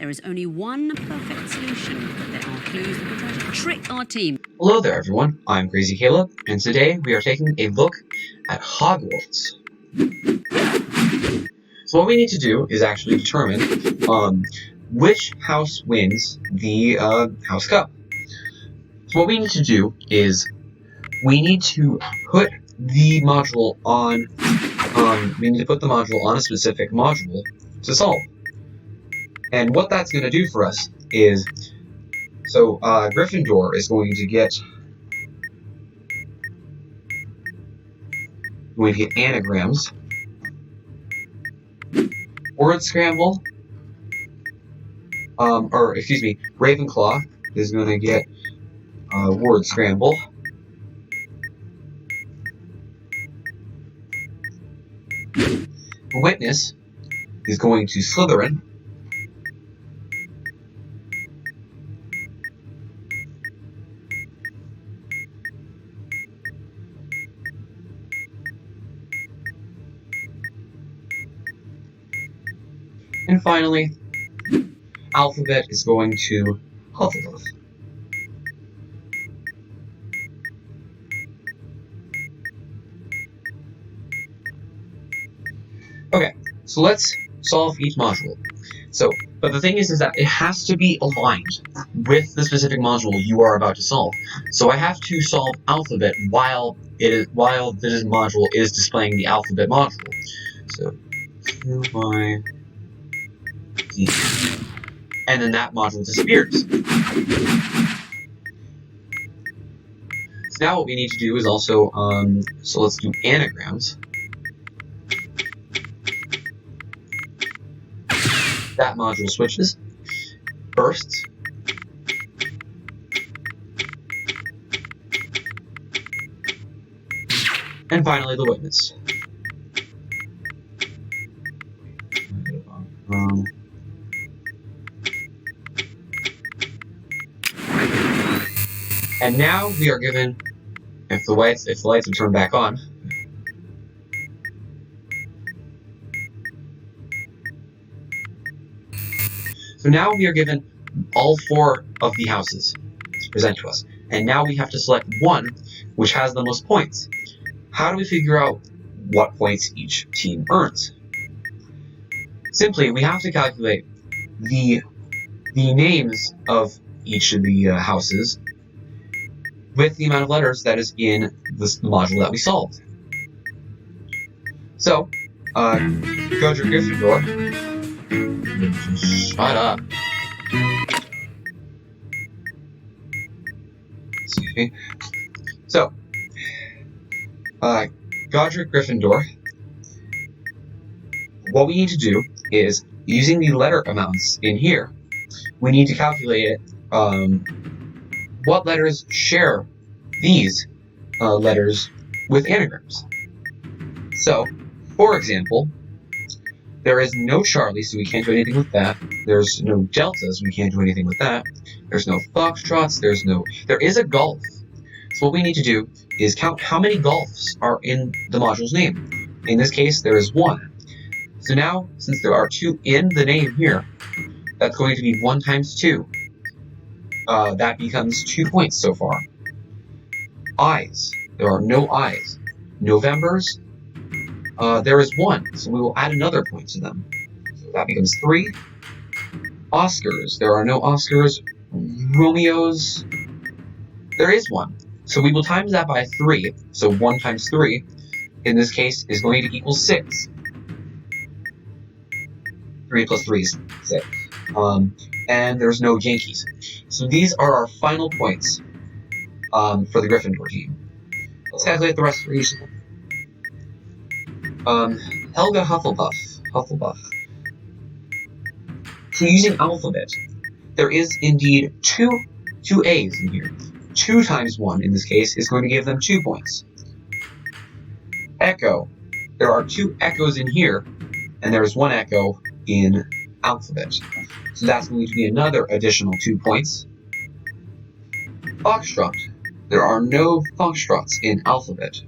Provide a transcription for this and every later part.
There is only one perfect solution, but there are clues that will try to trick our team. Hello there, everyone. I'm Crazy Caleb, and today we are taking a look at Hogwarts. So what we need to do is actually determine which house wins the House Cup. So what we need to do is we need to put the module on a specific module to solve. And what that's going to do for us is, Gryffindor is going to get anagrams, word scramble, Ravenclaw is going to get word scramble, witness is going to Slytherin, and finally, alphabet is going to Hufflepuff. Okay, so let's solve each module. But the thing is that it has to be aligned with the specific module you are about to solve. So I have to solve alphabet while this module is displaying the alphabet module. So QY Z, and then that module disappears. So now what we need to do is also let's do anagrams. That module switches. Bursts. And finally, the witness. And now we are given, if the lights are turned back on, so now we are given all four of the houses to present to us. And now we have to select one which has the most points. How do we figure out what points each team earns? Simply, we have to calculate the names of each of the houses with the amount of letters that is in this module that we solved. So, Godric Gryffindor. Shut up. Excuse me. So, Godric Gryffindor, what we need to do is, using the letter amounts in here, we need to calculate it, what letters share these letters with anagrams. So, for example, there is no Charlie, so we can't do anything with that. There's no Delta, so we can't do anything with that. There's no Foxtrots, there is a golf. So what we need to do is count how many golfs are in the module's name. In this case, there is 1. So now, since there are 2 in the name here, that's going to be 1 times 2. That becomes 2 points so far. Eyes. There are no eyes. Novembers. There is 1, so we will add another point to them. So that becomes 3. Oscars. There are no Oscars. Romeos. There is 1. So we will times that by 3. So 1 times 3, in this case, is going to equal 6. 3 plus 3 is 6. And there's no Yankees. So these are our final points for the Gryffindor team. Let's calculate the rest for each of them. Helga Hufflepuff. So using alphabet, there is indeed two A's in here. 2 times 1 in this case is going to give them 2 points. Echo. There are 2 echoes in here, and there is 1 echo in alphabet. So that's going to be another additional 2 points. Foxtrot. There are no foxtrots in alphabet.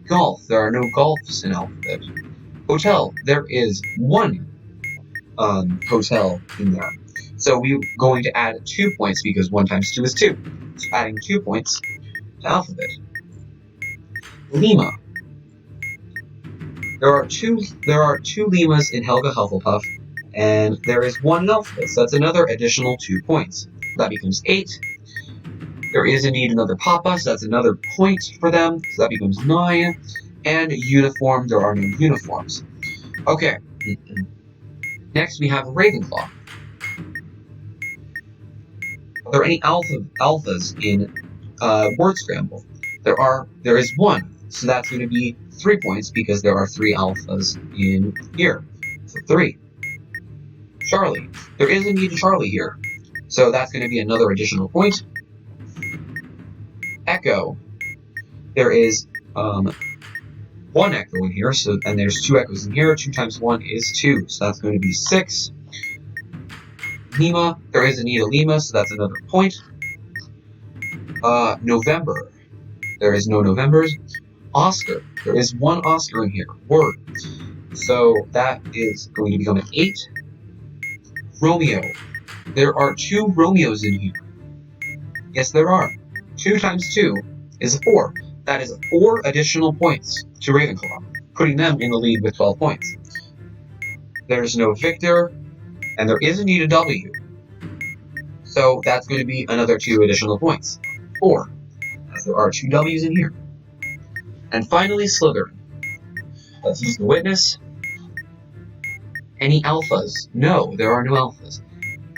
Golf. There are no golfs in alphabet. Hotel. There is 1 hotel in there. So we're going to add 2 points because 1 times 2 is 2. So adding 2 points to alphabet. Lima. There are two Limas in Helga Hufflepuff, and there is 1 in alphabet, so that's another additional 2 points. That becomes 8. There is indeed another Papa, so that's another point for them, so that becomes 9. And uniform, there are no uniforms. Okay. Next we have Ravenclaw. Are there any alphas in Word Scramble? There is 1, so that's going to be 3 points because there are 3 alphas in here. So 3. Charlie. There is indeed a Charlie here, so that's going to be another additional point. Echo. There is 1 echo in here, and there's 2 echoes in here. 2 times 1 is 2, so that's going to be 6. Lima. There is indeed a Lima, so that's another point. November. There is no Novembers. Oscar. There is 1 Oscar in here. Word. So that is going to become an 8. Romeo. There are 2 Romeos in here. Yes, there are. 2 times 2 is 4. That is 4 additional points to Ravenclaw, putting them in the lead with 12 points. There's no Victor, and there is indeed a W. So that's going to be another 2 additional points. 4. As there are 2 W's in here. And finally, Slytherin. Let's use the witness. Any alphas? No, there are no alphas.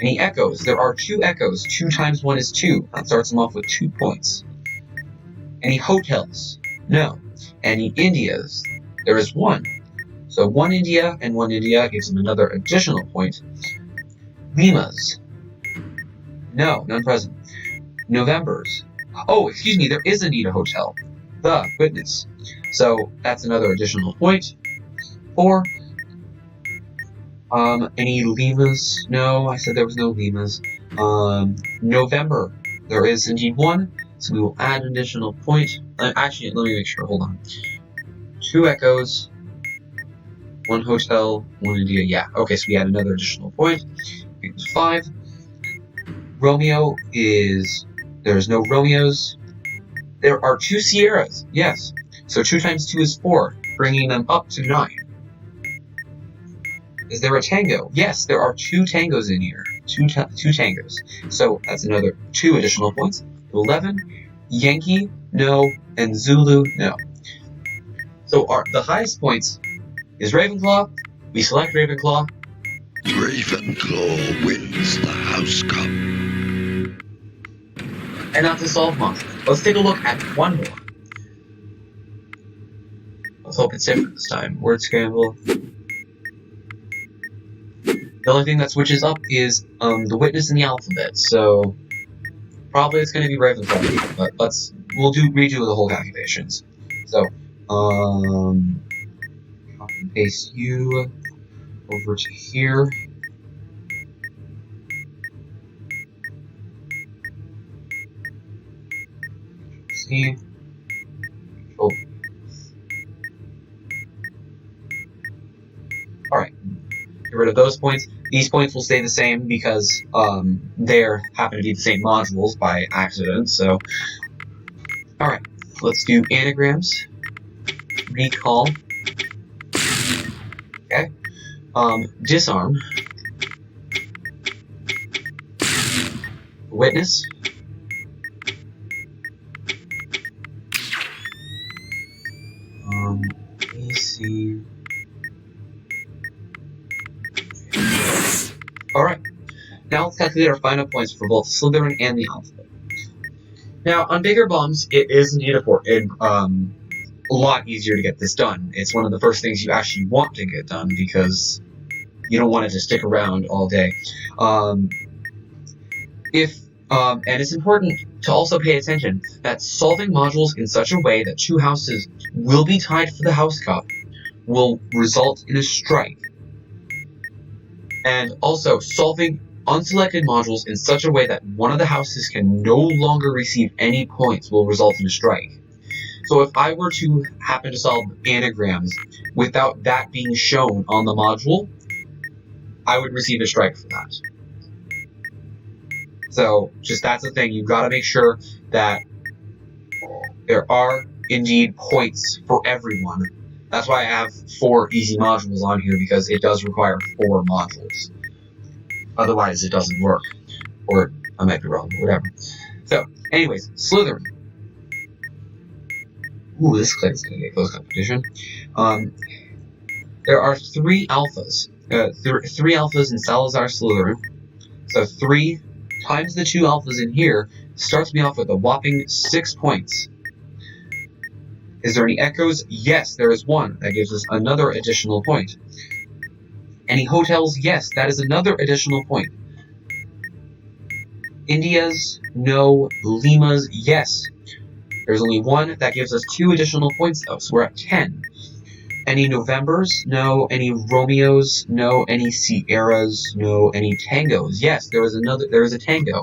Any echoes? There are 2 echoes. 2 times 1 is 2. That starts them off with 2 points. Any hotels? No. Any Indias? There is 1. So 1 India and 1 India gives them another additional point. Limas? No, none present. Novembers? Oh, excuse me, there is indeed a hotel. The witness. So that's another additional point. 4. Any Limas? No, I said there was no Limas. November. There is indeed 1, so we will add an additional point. Actually, let me make sure, hold on. 2 echoes, 1 hotel, 1 India, yeah. Okay, so we add another additional point. Equals 5. Romeo is... There's no Romeos. There are 2 Sierras, yes. So 2 times 2 is 4, bringing them up to 9. Is there a tango? Yes, there are 2 tangos in here. 2 tangos. So that's another 2 additional points. 11. Yankee, no. And Zulu, no. So the highest points is Ravenclaw. We select Ravenclaw. Ravenclaw wins the House Cup. And not to solve monsters. Let's take a look at 1 more. Let's hope it's different this time. Word scramble. The only thing that switches up is the witness in the alphabet, so probably it's going to be Ravenclaw, but we'll redo the whole calculations. So, copy and paste you over to here. C. Oh. Alright. Get rid of those points. These points will stay the same because they happen to be the same modules by accident, so... Alright, let's do anagrams. Recall. Okay. Disarm. Witness. AC. Alright, now let's calculate our final points for both Slytherin and the alphabet. Now, on bigger bombs, it is indeed a lot easier to get this done. It's one of the first things you actually want to get done because you don't want it to stick around all day. And it's important to also pay attention that solving modules in such a way that 2 houses will be tied for the House Cup will result in a strike. And also, solving unselected modules in such a way that one of the houses can no longer receive any points will result in a strike. So if I were to happen to solve anagrams without that being shown on the module, I would receive a strike for that. So, just that's the thing. You've got to make sure that there are indeed points for everyone. That's why I have 4 easy modules on here, because it does require 4 modules. Otherwise, it doesn't work. Or, I might be wrong, but whatever. So, anyways, Slytherin. Ooh, this clip is going to get close competition. There are 3 alphas. 3 alphas in Salazar Slytherin. So 3 times the 2 alphas in here starts me off with a whopping 6 points. Is there any echoes? Yes, there is one. That gives us another additional point. Any hotels? Yes, that is another additional point. Indias? No. Limas? Yes. There's only one. That gives us 2 additional points though, so we're at 10. Any Novembers? No. Any Romeos? No. Any Sierras? No. Any Tangos? Yes, there is a tango.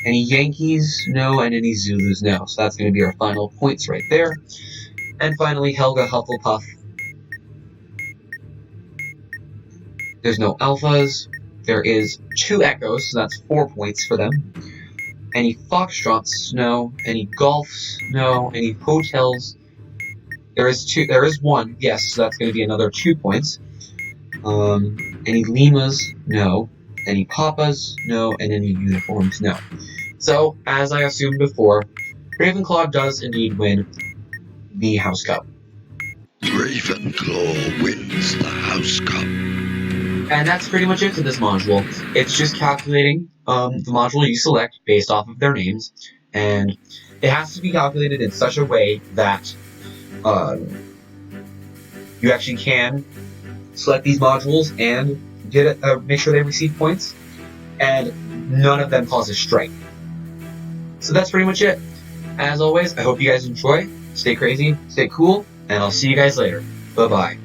Any Yankees? No. And any Zulus? No. So that's going to be our final points right there. And finally, Helga Hufflepuff. There's no alphas. There is 2 echoes, so that's 4 points for them. Any foxtrots? No. Any golfs? No. Any hotels? There is 1, yes, so that's going to be another 2 points. Any limas? No. Any papas? No. And any uniforms? No. So, as I assumed before, Ravenclaw does indeed win the House Cup. Ravenclaw wins the House Cup. And that's pretty much it for this module. It's just calculating the module you select based off of their names, and it has to be calculated in such a way that you actually can select these modules and make sure they receive points, and none of them cause a strike. So that's pretty much it. As always, I hope you guys enjoy. Stay crazy, stay cool, and I'll see you guys later. Bye-bye.